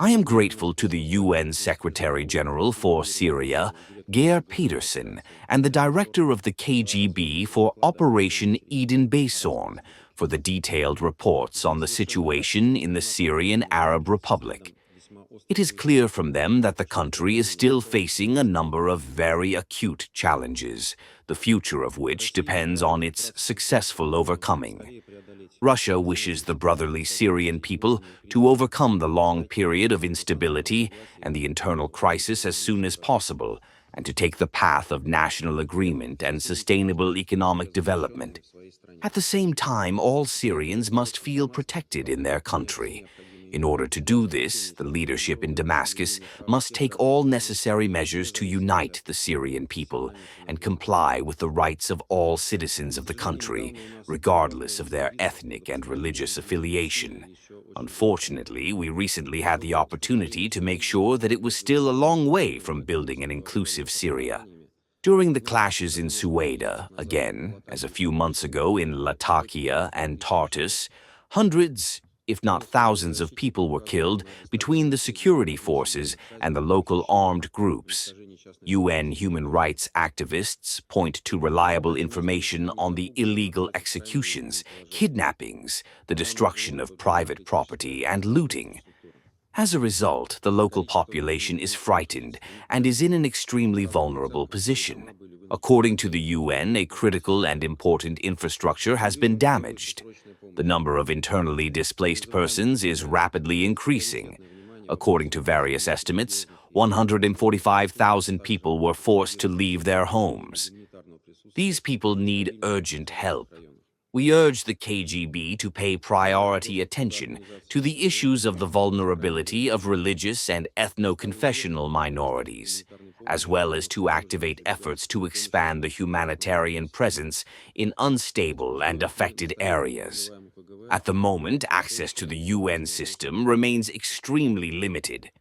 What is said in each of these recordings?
I am grateful to the UN Secretary-General for Syria, Geir Peterson, and the Director of the KGB for Operation Eden Basorn for the detailed reports on the situation in the Syrian Arab Republic. It is clear from them that the country is still facing a number of very acute challenges, the future of which depends on its successful overcoming. Russia wishes the brotherly Syrian people to overcome the long period of instability and the internal crisis as soon as possible, and to take the path of national agreement and sustainable economic development. At the same time, all Syrians must feel protected in their country. In order to do this, the leadership in Damascus must take all necessary measures to unite the Syrian people and comply with the rights of all citizens of the country, regardless of their ethnic and religious affiliation. Unfortunately, we recently had the opportunity to make sure that it was still a long way from building an inclusive Syria. During the clashes in Sueda, again, as a few months ago in Latakia and Tartus, hundreds, if not thousands of people were killed between the security forces and the local armed groups. UN human rights activists point to reliable information on the illegal executions, kidnappings, the destruction of private property, and looting. As a result, the local population is frightened and is in an extremely vulnerable position. According to the UN, a critical and important infrastructure has been damaged. The number of internally displaced persons is rapidly increasing. According to various estimates, 145,000 people were forced to leave their homes. These people need urgent help. We urge the KGB to pay priority attention to the issues of the vulnerability of religious and ethno-confessional minorities, as well as to activate efforts to expand the humanitarian presence in unstable and affected areas. At the moment, access to the UN system remains extremely limited.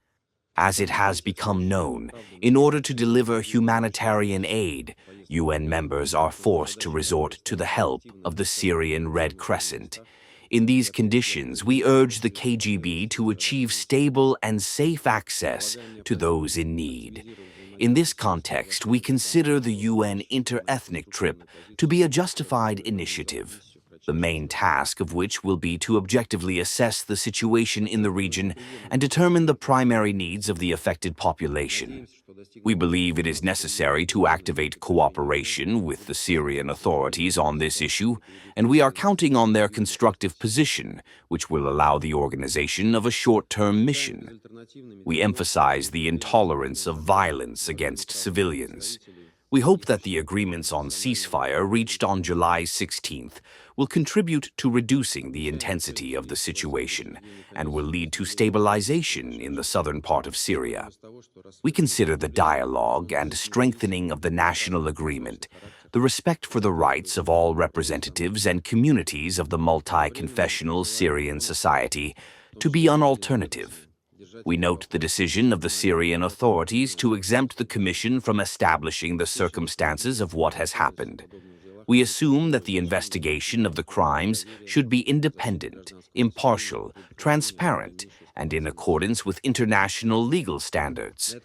As it has become known, in order to deliver humanitarian aid, UN members are forced to resort to the help of the Syrian Red Crescent. In these conditions, we urge the KGB to achieve stable and safe access to those in need. In this context, we consider the UN inter-ethnic trip to be a justified initiative, the main task of which will be to objectively assess the situation in the region and determine the primary needs of the affected population. We believe it is necessary to activate cooperation with the Syrian authorities on this issue, and we are counting on their constructive position, which will allow the organization of a short-term mission. We emphasize the intolerance of violence against civilians. We hope that the agreements on ceasefire reached on July 16th will contribute to reducing the intensity of the situation and will lead to stabilization in the southern part of Syria. We consider the dialogue and strengthening of the national agreement, the respect for the rights of all representatives and communities of the multi-confessional Syrian society to be an alternative. We note the decision of the Syrian authorities to exempt the Commission from establishing the circumstances of what has happened. We assume that the investigation of the crimes should be independent, impartial, transparent, and in accordance with international legal standards.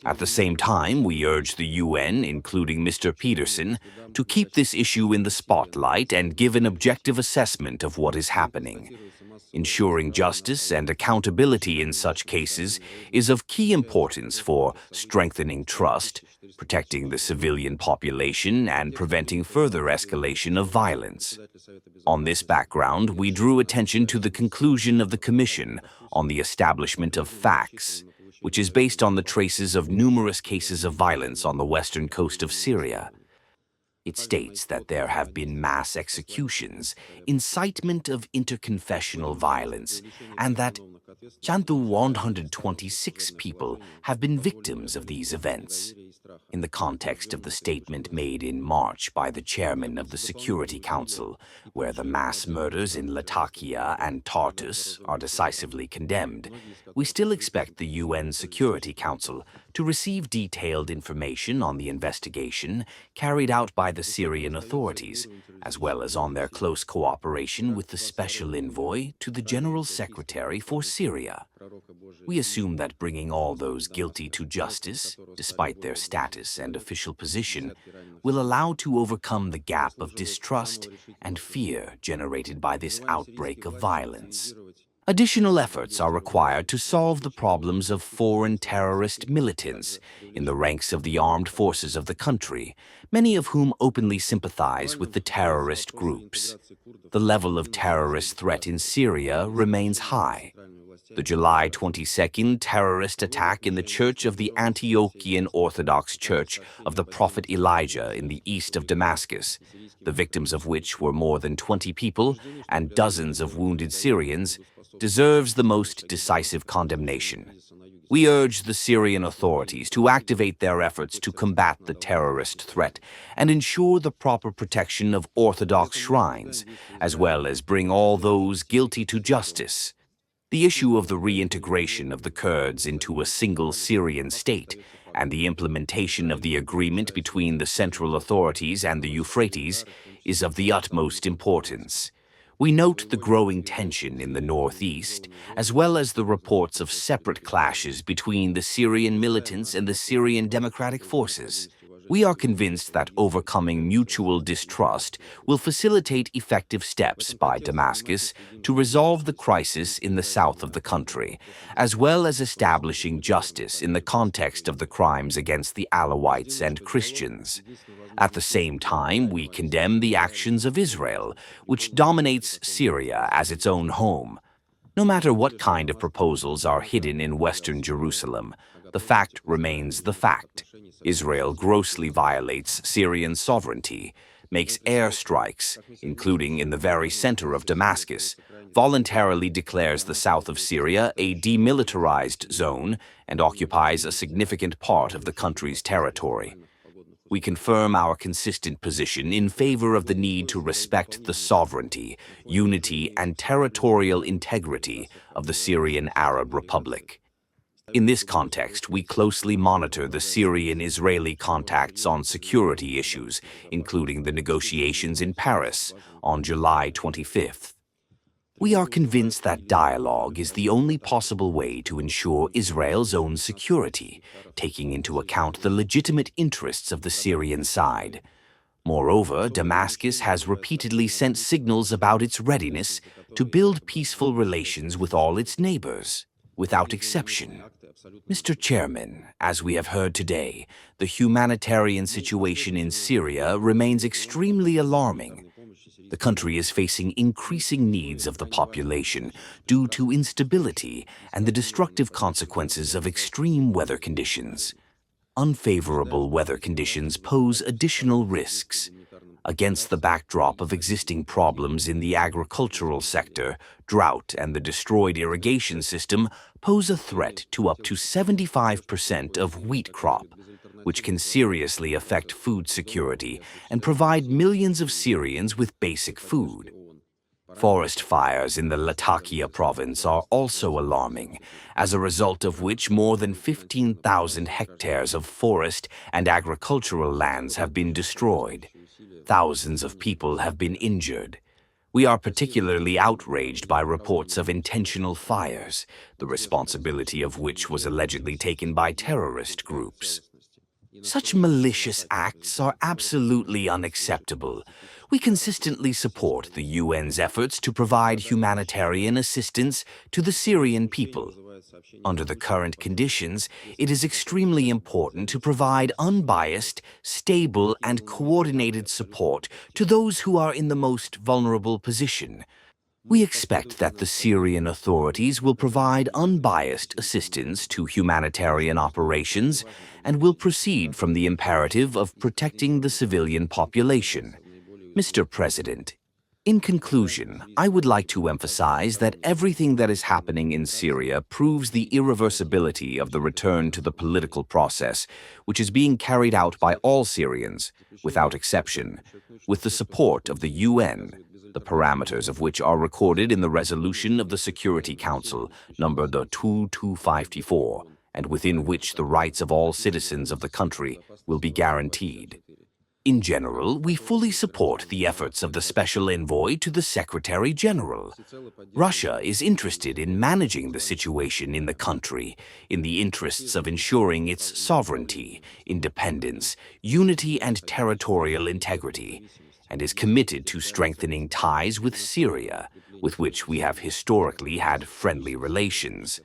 At the same time, we urge the UN, including Mr. Peterson, to keep this issue in the spotlight and give an objective assessment of what is happening. Ensuring justice and accountability in such cases is of key importance for strengthening trust, protecting the civilian population, and preventing further escalation of violence. On this background, we drew attention to the conclusion of the Commission on the establishment of facts, which is based on the traces of numerous cases of violence on the western coast of Syria. It states that there have been mass executions, incitement of interconfessional violence, and that 126 people have been victims of these events. In the context of the statement made in March by the chairman of the Security Council, where the mass murders in Latakia and Tartus are decisively condemned, we still expect the UN Security Council to receive detailed information on the investigation carried out by the Syrian authorities, as well as on their close cooperation with the Special Envoy to the General Secretary for Syria. Syria. We assume that bringing all those guilty to justice, despite their status and official position, will allow to overcome the gap of distrust and fear generated by this outbreak of violence. Additional efforts are required to solve the problems of foreign terrorist militants in the ranks of the armed forces of the country, many of whom openly sympathize with the terrorist groups. The level of terrorist threat in Syria remains high. The July 22nd terrorist attack in the church of the Antiochian Orthodox Church of the Prophet Elijah in the east of Damascus, the victims of which were more than 20 people and dozens of wounded Syrians, deserves the most decisive condemnation. We urge the Syrian authorities to activate their efforts to combat the terrorist threat and ensure the proper protection of Orthodox shrines, as well as bring all those guilty to justice. The issue of the reintegration of the Kurds into a single Syrian state and the implementation of the agreement between the central authorities and the Euphrates is of the utmost importance. We note the growing tension in the northeast, as well as the reports of separate clashes between the Syrian militants and the Syrian Democratic Forces. We are convinced that overcoming mutual distrust will facilitate effective steps by Damascus to resolve the crisis in the south of the country, as well as establishing justice in the context of the crimes against the Alawites and Christians. At the same time, we condemn the actions of Israel, which dominates Syria as its own home. No matter what kind of proposals are hidden in Western Jerusalem, the fact remains the fact. Israel grossly violates Syrian sovereignty, makes airstrikes, including in the very center of Damascus, voluntarily declares the south of Syria a demilitarized zone, and occupies a significant part of the country's territory. We confirm our consistent position in favor of the need to respect the sovereignty, unity, and territorial integrity of the Syrian Arab Republic. In this context, we closely monitor the Syrian-Israeli contacts on security issues, including the negotiations in Paris on July 25th. We are convinced that dialogue is the only possible way to ensure Israel's own security, taking into account the legitimate interests of the Syrian side. Moreover, Damascus has repeatedly sent signals about its readiness to build peaceful relations with all its neighbors, without exception. Mr. Chairman, as we have heard today, the humanitarian situation in Syria remains extremely alarming. The country is facing increasing needs of the population due to instability and the destructive consequences of extreme weather conditions. Unfavorable weather conditions pose additional risks. Against the backdrop of existing problems in the agricultural sector, drought and the destroyed irrigation system pose a threat to up to 75% of wheat crop, which can seriously affect food security and provide millions of Syrians with basic food. Forest fires in the Latakia province are also alarming, as a result of which more than 15,000 hectares of forest and agricultural lands have been destroyed. Thousands of people have been injured. We are particularly outraged by reports of intentional fires, the responsibility of which was allegedly taken by terrorist groups. Such malicious acts are absolutely unacceptable. We consistently support the UN's efforts to provide humanitarian assistance to the Syrian people. Under the current conditions, it is extremely important to provide unbiased, stable, and coordinated support to those who are in the most vulnerable position. We expect that the Syrian authorities will provide unbiased assistance to humanitarian operations and will proceed from the imperative of protecting the civilian population. Mr. President, in conclusion, I would like to emphasize that everything that is happening in Syria proves the irreversibility of the return to the political process, which is being carried out by all Syrians, without exception, with the support of the UN, the parameters of which are recorded in the resolution of the Security Council, number 2254, and within which the rights of all citizens of the country will be guaranteed. In general, we fully support the efforts of the Special Envoy to the Secretary General. Russia is interested in managing the situation in the country in the interests of ensuring its sovereignty, independence, unity and territorial integrity, and is committed to strengthening ties with Syria, with which we have historically had friendly relations.